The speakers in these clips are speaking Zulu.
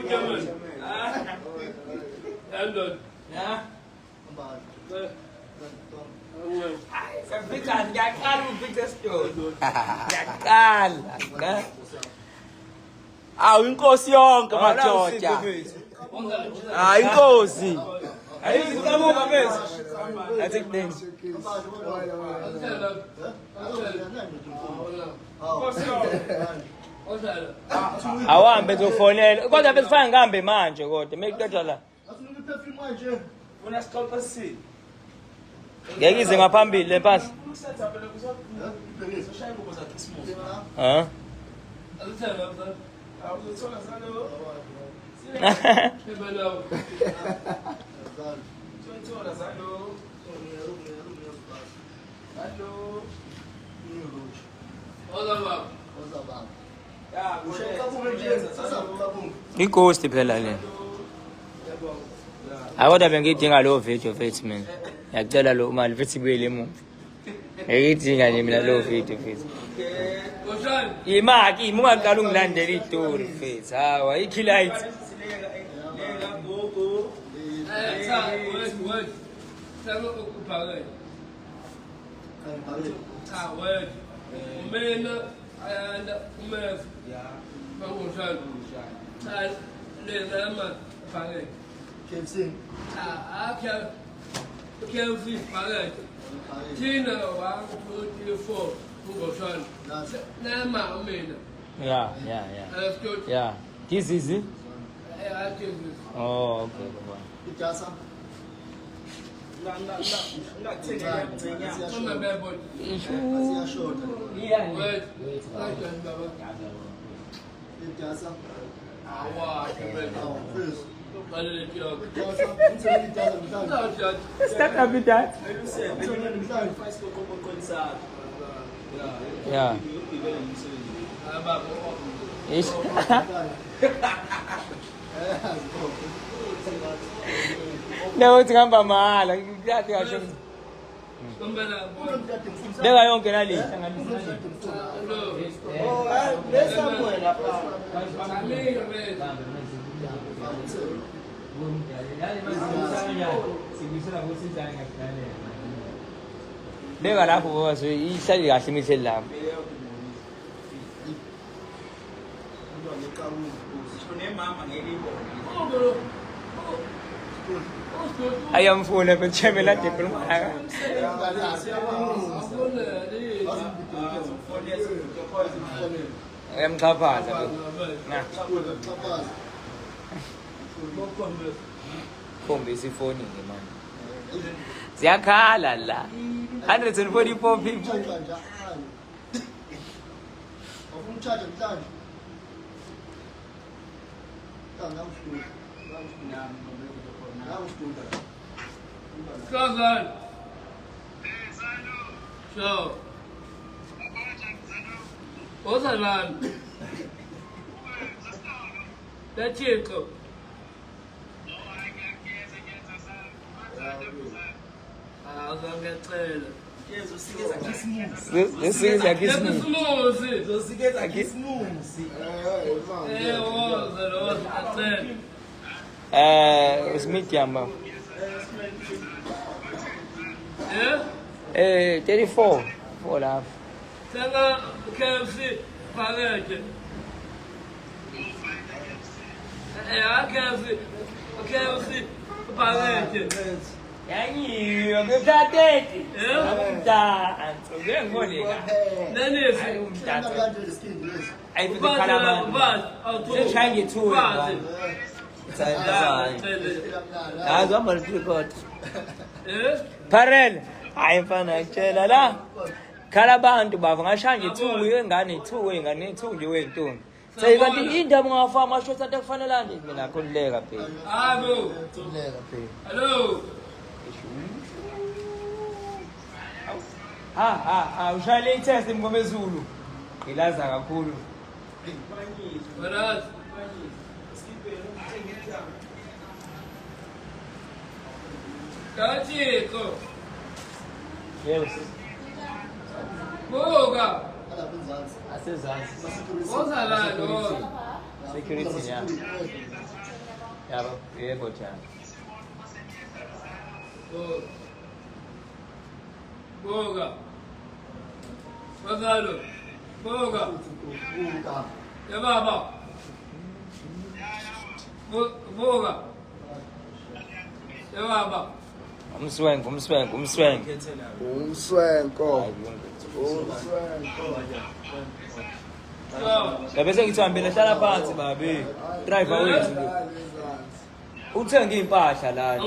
German. London. Yeah. Sabitan yakal biggest yo. Yakal. Awu inkosi yonke madoda. Inkosi. Ayizikamuka bese. Athi kudeni. Awambe zofonela. Kodwa besifana ngihambe manje kodwa meqeda la. Una scope si. Ngeke ize ngaphambili lempahla. Ha? Ighost phela le. Akodwa bengidinga lo video mfethu mina. Ngiyacela lo mali futhi kuyele emuva. Ngiyidinga nje mina lo video mfethu. Imaki ungaqala ungilandela istory mfethu. Hawa ikhilight. Kelvin Farage. Tina 1, 2, 3, 4. Hugosan. Nama Omena. Yeah. Yeah. This is it? Oh, okay. Start up with that. Yeah. No, it's gonna be mahal. Dega yonke nali. Dega lapho bozo ihlali kahle imihle lapho. Ayamfuna bechemela diploma. Ayamxhaphaza. Khombisa ifoni ngemani. Ziyakhala la. 144 people. Cousin. Show. What's that man? That's it. This is a kiss me. It's medium. Yeah? 34. Voilà. Tell KFC, Farage. Yeah, KFC, Farage. Yani, umthathe. Yeah? Ngiyangibona. Nani? Ayibikhala abantu. Seshaya ngethuba. Hayi hamba record. Parel, hayi mfana ngitshela la. Khala abantu bava ngashaya ngethuba ingane ithuba ingane ithuba nje wentombi. Seyikanti indaba ngafa amashots athe kufanelani mina khulileka phela. Abo. Khulileka phela. Hello. Ushayele itest mngomezulu. Ngilaza kakhulu. Barat. Kachiko. Yes. Boga. Asezansi. Wozalani oh. Security ya. Yabo, yebo cha. Boga. Wazalo. Boga. Ya baba. Boga. Ya baba. Umswenko. Bese ngithambile hlala phansi babe. Driver wethu lo. Uthenga impahla la.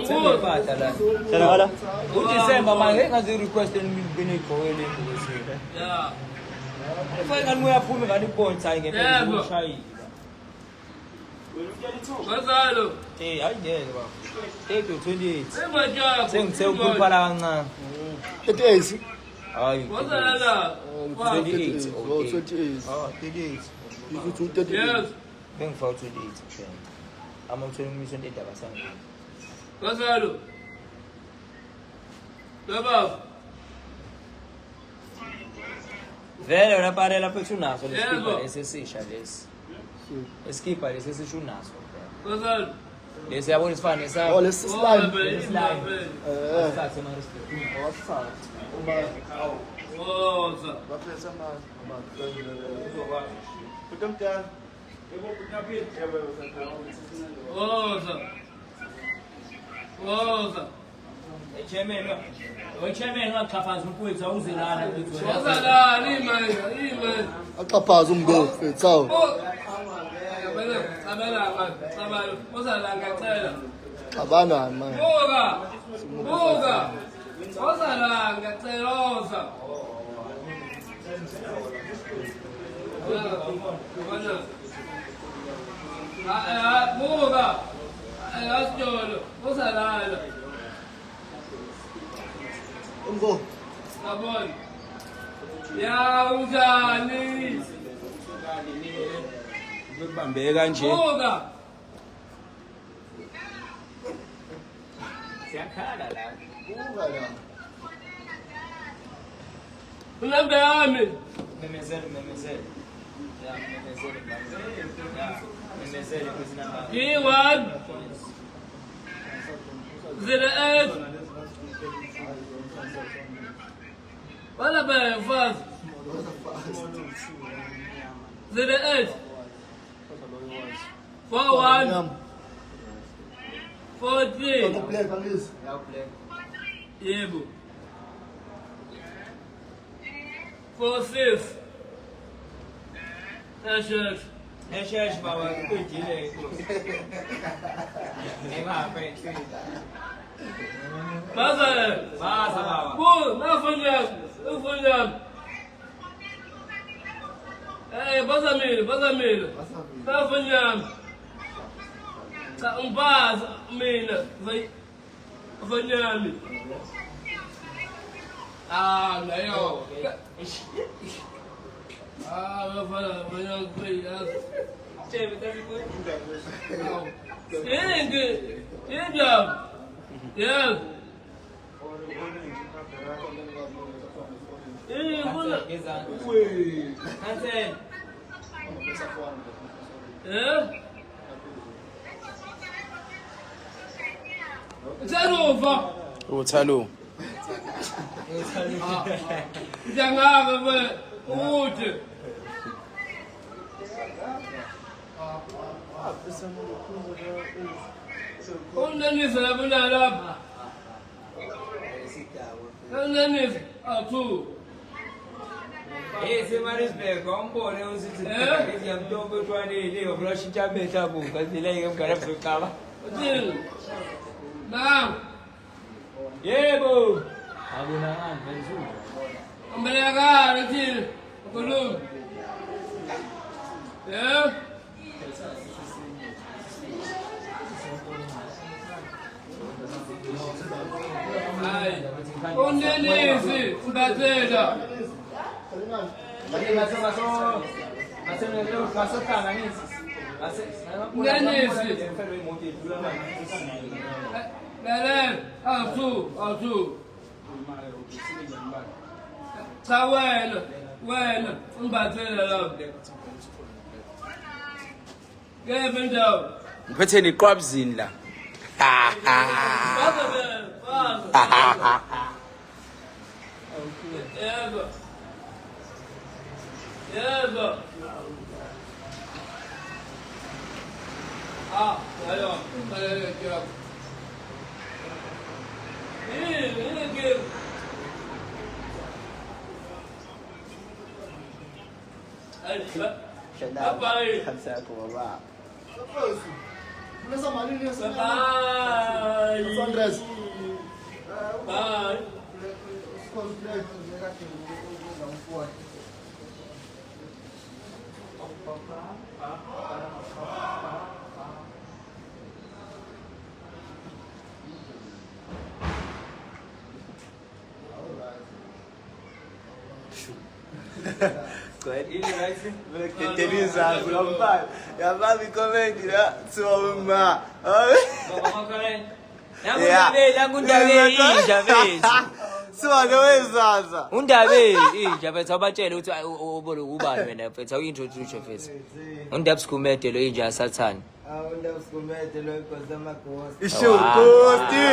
Hlala la. uDecember manje ngazi request ngibine igqokele ngosini. Ya. Ufike ngani uyaphuma ngani ibonti hayi ngempela ushayile. Wazalo. Hayi ngeke baba. Take 28. Emajabu. Sengithe ukuphala kancane. 38. Hayi. Wazalala. 28. Oh, 28. 38. You go to 38. Yes. Bengifaka 28 kuphela. Amawuthela umission edaba sangini. Wazalo. Ya baba. Vele wena pare lapho unaso Yebo. lesikipa lesisisha lesi. Lesikipa lesi sisho unaso. Wazalo. Lesi yabona isifana Oh, nesakho. let's slide. Slide. Eh. Sathe marispe. Awasithatha. Woza. Baphethe Put them down. Woza. Chairman ngachafaza umfowethu awuzelana mfowethu. Wazalani imali. Aqhaphaza umgo mfethu. Awu. Cabana. Wazalani ngacela. Xabana man. Boga. Wazalani ngacela woza. Boga. Asjolo. Wazalani. Umgo. Sabon. Ya unjani? Bekubambe kanje. Boga. Siyakhala la. Buka la. Ulambe yami. Memezele. Ya memezele kwezinamba. G1 08 wala ba faz 08 41 43 Play Pangis. yebo 46 Eshesh baba kujile. Ngapha ensini. Baza baba. Bu nafanya bazamile nafanya ka umbaza mina vanyami layo vanya kweyas yes Zanova. Uthalo. Jangabe be uthi. Unanisa labona lapha. Unanisa athu. Semarisbek ombone usithi ngiyamntombo etwanele ngobrashintsha betha buka zileke mngane mzokaba. Uthini? Naam. Yebo. Akuna ngani Umbelakala uthini? Ukhuluma. Hayi. Unenisi udathela. Lalela, awuthu. Cha wena. Wena, ungibathele lapho. Kepha indawo. Ngiphethe neqwabzini la. Yebo. Ah, ayo. Ayo. خمسة وأربعة. Começa a malinha essa. Bye. Andrés. Bye. Teresa, yavaa comment la soma. Siwalowezasa. Undabe inja mfethu abatshele ukuthi ubolo ubani wena mfethu awuintroduce mfethu. Undaba sikhumede lo inja sathana. Undaba sikhumede lo inkosi amagosti. Isho Ghosti.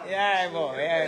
Yeah, boy. Yeah.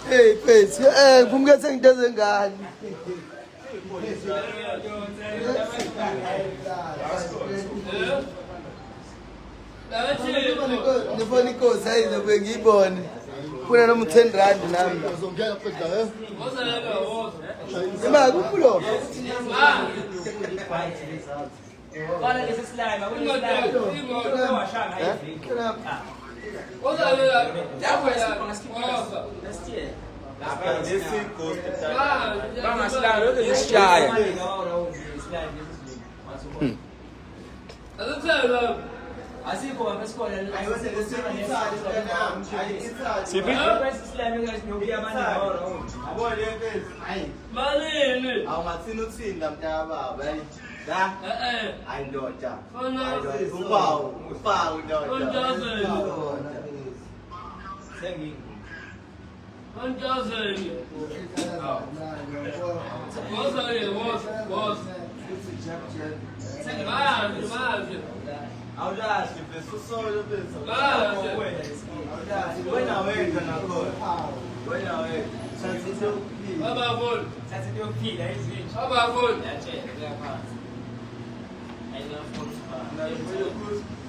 Hey, face. Kumga sengithenze ngani? Ngifuna inkosi ayizobe ngiyibone. Kuna noma 10 rand nami. Uzongena phela he? Imali kulo. Bana lesi slime, akuyislime. Washanga hivi.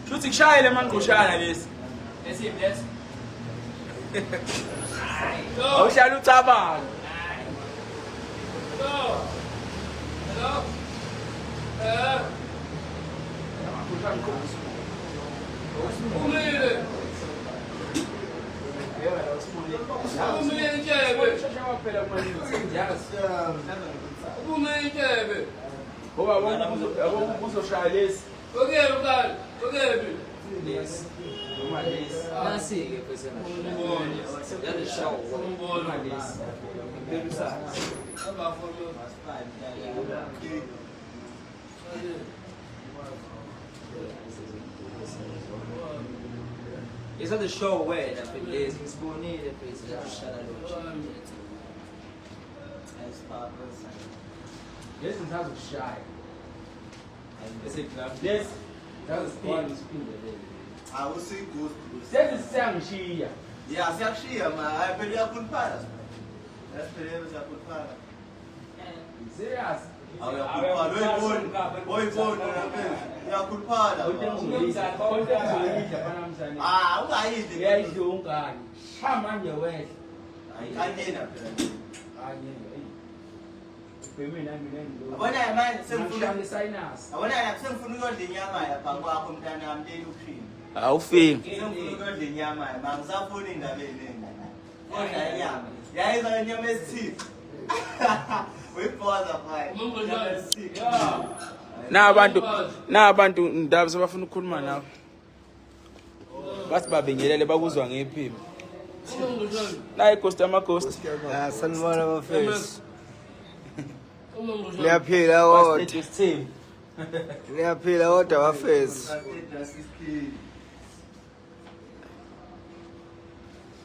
Shuthi kushayele manqushana lesi. Lesi. Awushaya uThabana. Hello. Umile. Uzoshaya lesi. Nasi-ke mfethu. Yalishawa. It's not the show where that it is. It's going in the place. Lesi ngithatha ukushaya. Lesi ngithatha Sesi siyangishiya. Ya siyakushiya ma phela uyakhuluphala. Yasiphela siyakhuluphala. Serious. Awuyakhuluphala oyibona phela. Uyakhuluphala. Ungayidli. Uyayidla ungani. Sha manje wedla. Ayikanyena phela. Ayena. sibheme nami nendo. Abona manje sengifuna sinus. abona sengifuna ukudla inyama yapha kwakho mntana wami leluphini. Awufiki. Sengifuna ukudla inyama mama ngisafuna indaba ezinengi. Kodwa inyama. Yayiza inyama esithize. Uyibhoza manje. Na abantu ndaba sebafuna ukukhuluma nawe. Bathi babingelele bakuzwa ngephimbo. Nayi ghost amaghost. Ah, sanibona bafethu. Niyaphila kodwa. Niyaphila kodwa bafethu.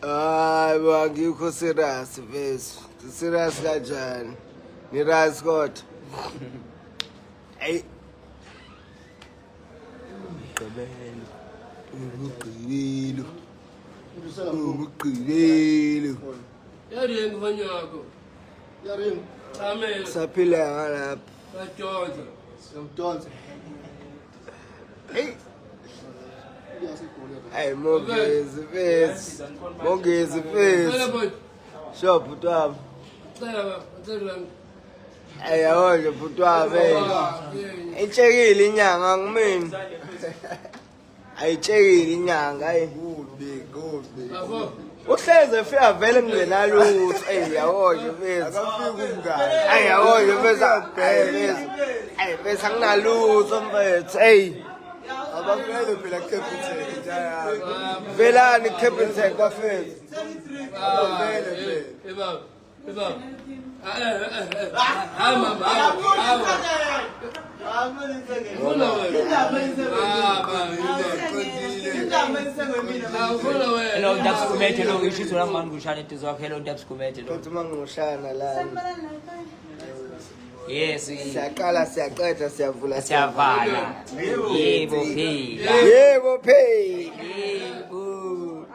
Hayi bakikho serious bese. Serious kanjani? Ni rise kodwa. Hey. Ugqibelo. Yaringi mfanyako. Yaringi. Amela. Saphila ngalapha. Kajonza. Somdonsa. Hey. Hey, mongezi bese. Mongezi bese. Sho butwami. Hey, yawona butwami. Itshekile inyanga ngimini. Ayitshekile inyanga ayi. Good. Uhleze efika vele ngingena lutho. Hey, yawona bese. Akafika umngane. Hey, yawona bese akubheke. Hey, bese anginalutho mfethu. Hey. Abafethu phela Captain njaya. Velani Captain bafethu. Vele. Eba. Hello, Dabs Kumete, hello, issues with a man who shot it as well. Hello, Dabs Kumete. Phethu mangimushana la. Yes, Siyaqala siyaqeda siyavula siyavala. Yebo, hey. Yebo pay. Yebo.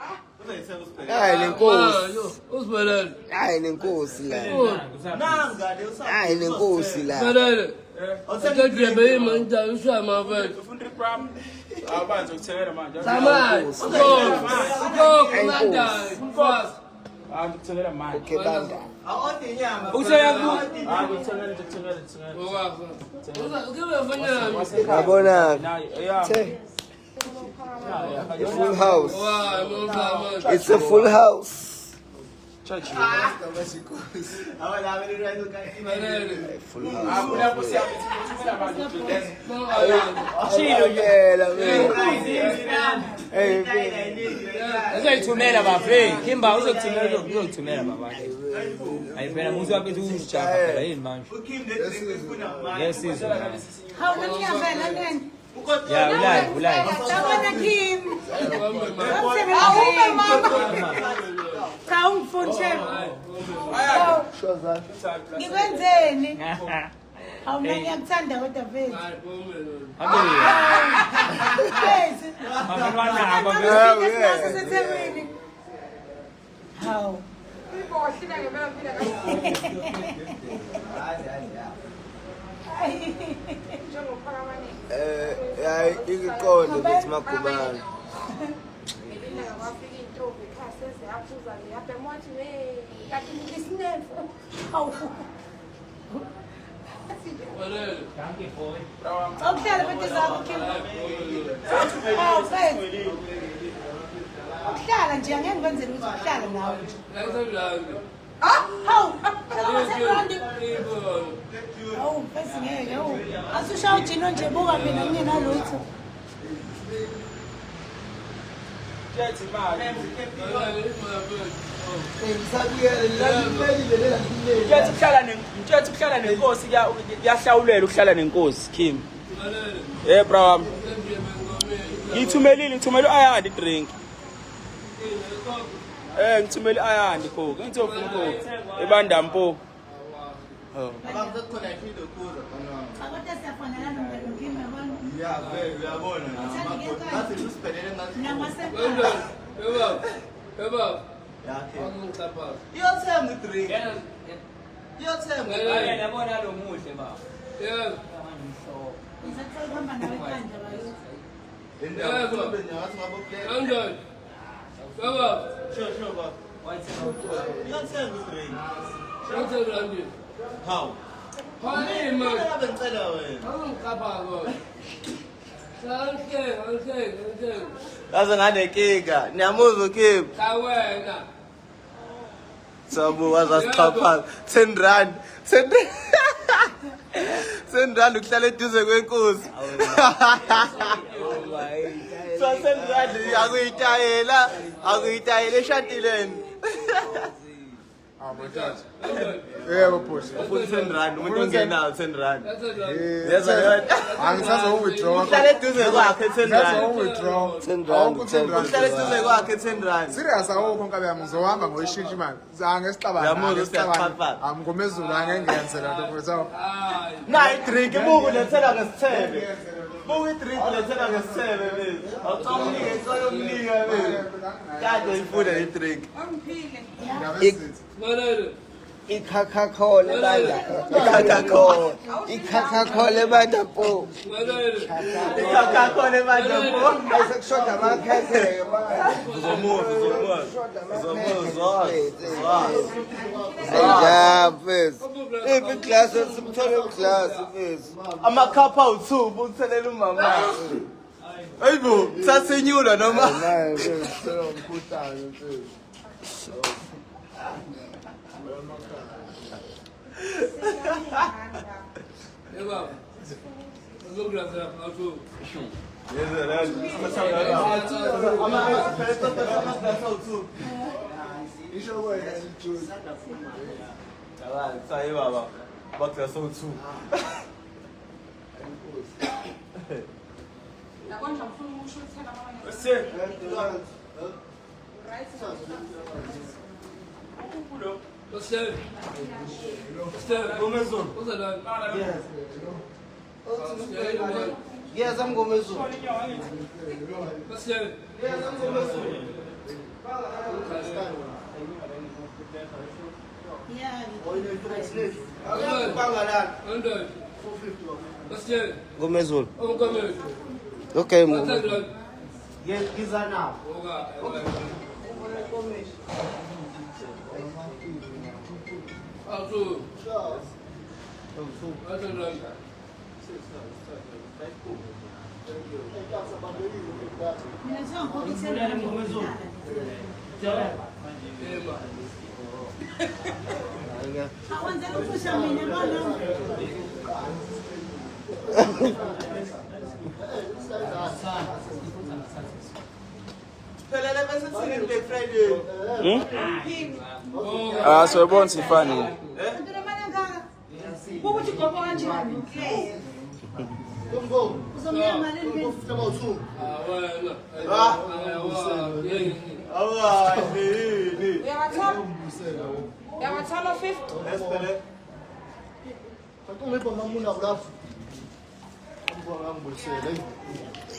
Hayi lenkosi. Usibelele. Hayi lenkosi la. Nanga de usapho. Hayi lenkosi la. Belele. Awusadrebe imanja ushama mfethu. Ufuna igram. Abanzi ukuthengela manje. Samai. Komanda. Mfasi. Ukuthengela manje. Okay banda. Awuthi inyama. Ukuthengela. Yabona. Yeah. A full house. Wow, It's a full house. Church. Awala abeli rendo kathi. Full house. Akula kusiyabithumela manje. Chilo yela man. Hey. Uzoyithumela bafre. Kimba uzokuthumela baba. Ayiphela muzi waphethe ushaka phela yini manje. Ukhim letrifuna manje. Yes, is. How many of them? Yeah, ulai. Sabona Kim. Awume mama. Kaum fonche. Shoza. Ngikwenzeni? Awuna ngiyakuthanda kodwa vele. Yes. Mabona Baba sesethemini. How? Hayi iqonde ukuthi magubane. Okuhlala bethu zakho Kim. Hawu mfethu. Ukuhlala nje angeke ngikwenzele ukuthi uhlale nawe nje. Hawu. Hawu mfethu ngeke. Hawu. Asusha ujino nje buka mina ngingenalutho. Mthetho ukuhlala nenkosi kuyahlawulela ukuhlala nenkosi Kim. Bro wami. Ngithumele ayandi drink. Ngithumele ayandi coke. Ngithi ufuna coke. Ebanda mpo. Abakukhona ifido kuzo kanwa. Kodwa siyafanana noMkim yabona. Yeah, vele uyabona. Ngathi usiphelele ngathi. Namasepha. Eba. Yakhe. Angicapha. Iyothenga idrink. Iyothenga. yabona lo muhle baba. Yeah. Ngisathola ukuhamba nawe ekhanda bayo. Indaba kumbe nyathi ngabo play. Kanjani? Baba. Sure baba. Iyothenga idrink. Kanjani? How? Hayi man. Ngabe ngicela wena. Angikapha kodwa. Okay. Yazi nganenkinga. Niyamuzwa uKim. Kawena. Sabu wazasichapha 10 rand. 10 rand ukuhlala eduze kwenkosi. So 10 rand akuyitayela eshantileni. Yebo boss. Ufuna 10 rand umuntu ongenayo 10 rand. That's Angisazo withdraw. Uhlala eduze kwakhe 10 rand. Withdraw. 10 rand. Uhlala eduze kwakhe 10 rand. Serious awukho nkabe yami ngizohamba ngoyishintsha imali. Zange Yamuzwa usiyachapha. Ngomezulu angengenze la nto mfethu. Na idrink buku lethela ngesithebe. Buku idrink lethela ngesithebe bese. Awucamnike isayomnika bese. Kade ifuna idrink. Ikhakhakhole banda. Ikhakhakhole banda po. Ikakakhole manje bo. Bese kushoda amakhekhe ja mfethu. Ipi class simthole class mfethu. Amakhapha u2 buthelela umama. Hayibo, sasenyula noma. Hayi mfethu, umkhuhlane mfethu. Eba. Uzokulaza lapho. Sayi baba. Bakla so2. Você. Começou. Yes, I'm going to Você. Gomezul. Gomezul. Okay, Yes, Gizana. Pelele bese thini Black Friday. Ah, so yabona sifani. Ukuthi gogo kanjani? Uzomya malini bese? Uyawathola 50? Espele.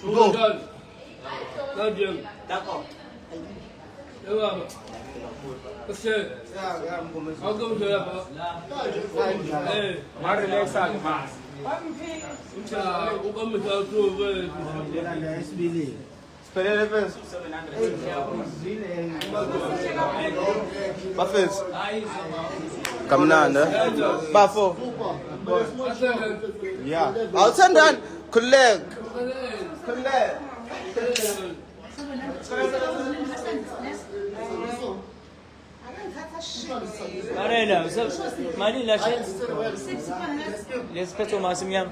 Go. Go, Jim. D'accord. Você. Algum dia. Mas relaxa, mas. O como está tudo? Pelele bese. Bafethu. Kamnanda. Bafo. Yeah. Awuthandani? Khululeka. Khululeka. Marela, mali la shit. L'espèce au maximum.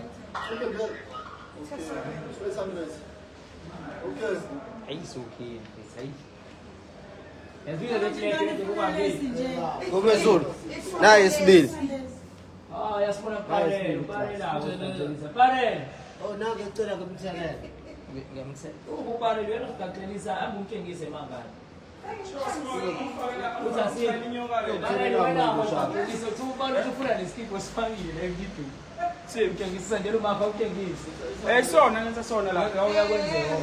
Aí isso aqui, isso aí. É vida da gente. Gomezul. Nice bill. Ah, ya se pone pare lá. Pare. Oh, não, eu tô na computadora. Ukupare lwena kukaklelisa angumtshengise mangani. Uthi asiyepare wena ngokuklelisa uthi ubani ufuna nesikipho sifakile ngithi. Siyemtshengisa njalo mapha utshengise. Sona ngenza sona la. Uyakwenzeka.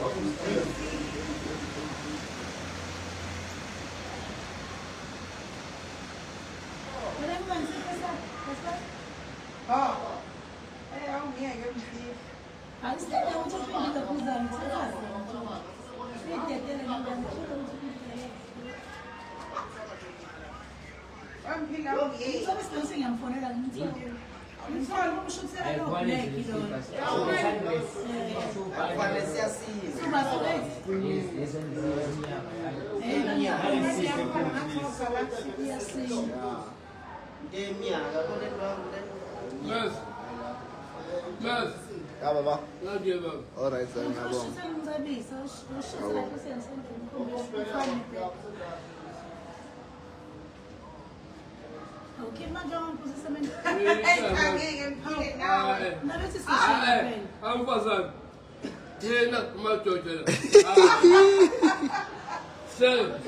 Ya baba. Not give up. All right, sir. Ngiyabonga. Okay, madam, position. I'm Fazan. Tina, my daughter. Sir,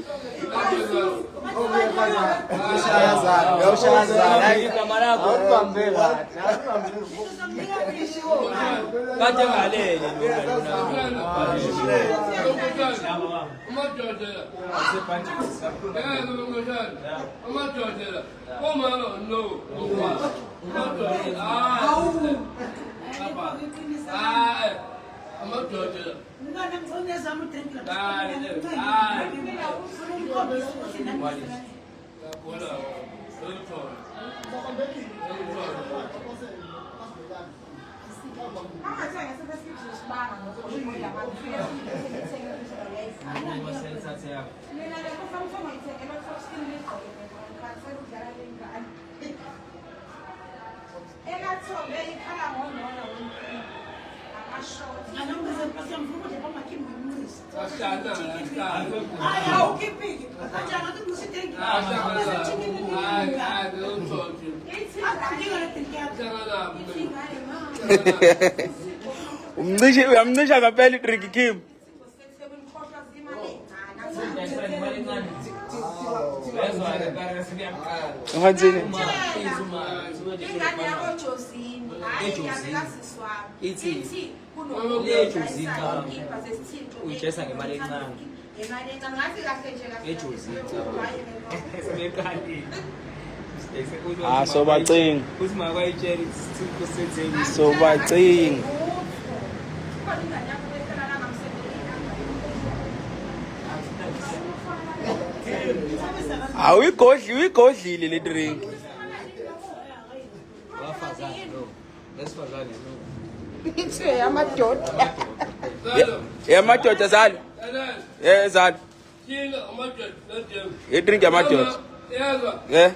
I'm not Georgia. Umnisha kapela iDrink Kim. Ngenzeni? Ithi uyijesa ngemali encane. Ah, so bacinga. Uthi makayitshela isithini So bacinga. Uyigodlile le drink. wafazana lo. Lesifazane lo. Yamadoda zalo. Zalo. Drink yamadoda. Yeah.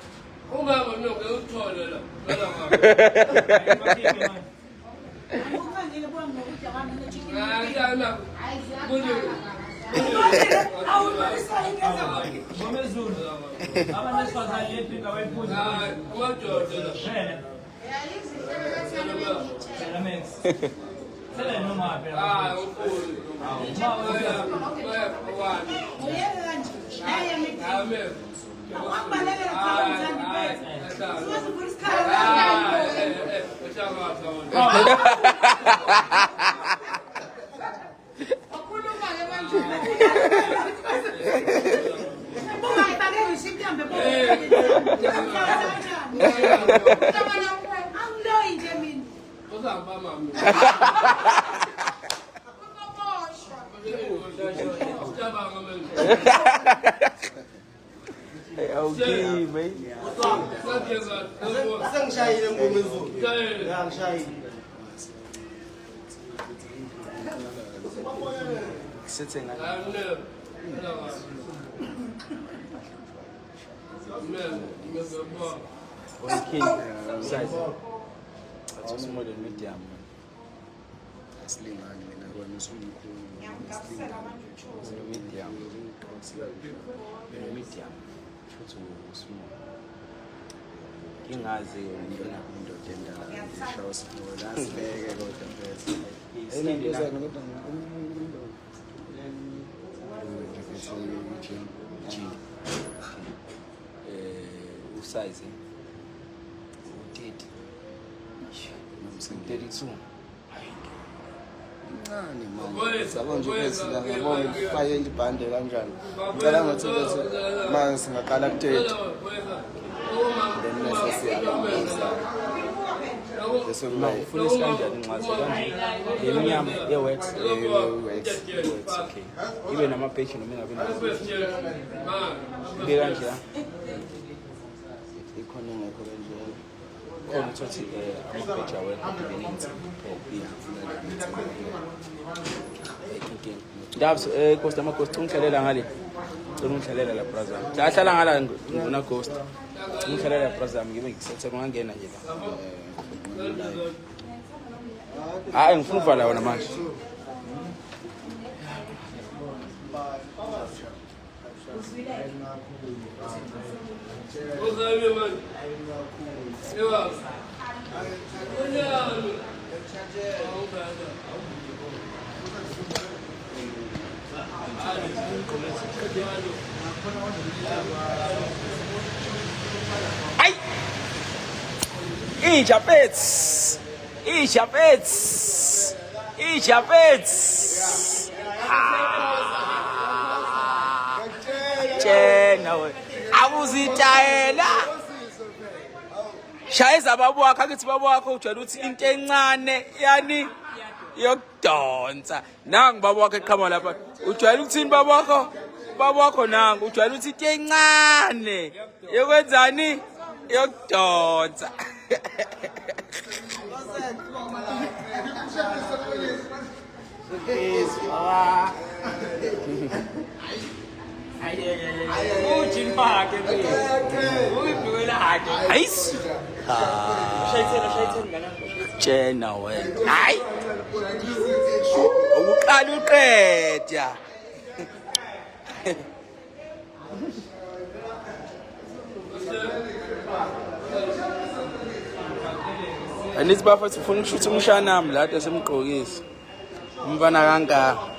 Okay, mate. Sengishayile ngoma ezulu. Ngiyangishayile. Sitting at okay. Size. That's just more than medium. Asilingani mina kona somkhulu. Medium. Medium. Futhi usmall. Kingazi ngina indoda endala ishawa small. Asibeke kodwa mfethu. Usize 32. Nani manje sabo nje bese la ngabona ifaye ibhande kanjani ngicela ngathi bese manje singaqala ku30 then bese siyalenza bese Ufuna isikanjani incwazi kanje yemnyama yewax okay ibe nama page noma ngabe na ibe kanje ikhona ngekho kanjalo khona ukuthi amabheja we-community Dabs, Ghost ama-Ghost ungihlalela ngale. Cela ungihlalela la brother. Hlala ngala ngibona Ghost. Ungihlalela la brother ngibe ngisethe ngangena nje la. Hayi ngifuna uvala wona manje. Ai! Japets! Tjena we. Awuzitayela. Shayeza babo wakho akithi babo wakho ujwayele ukuthi into encane yani yokudonsa. Nangu babo wakho eqhama lapha. Ujwayele ukuthini babo wakho? Babo wakho nangu ujwayele ukuthi into encane yokwenzani yokudonsa. Nice. Tjena wena. Hayi. Ukuqala uqeda. Anithi bafethu ufuna ukushutha umshanami la esemgqokisi. Umfana kangaka.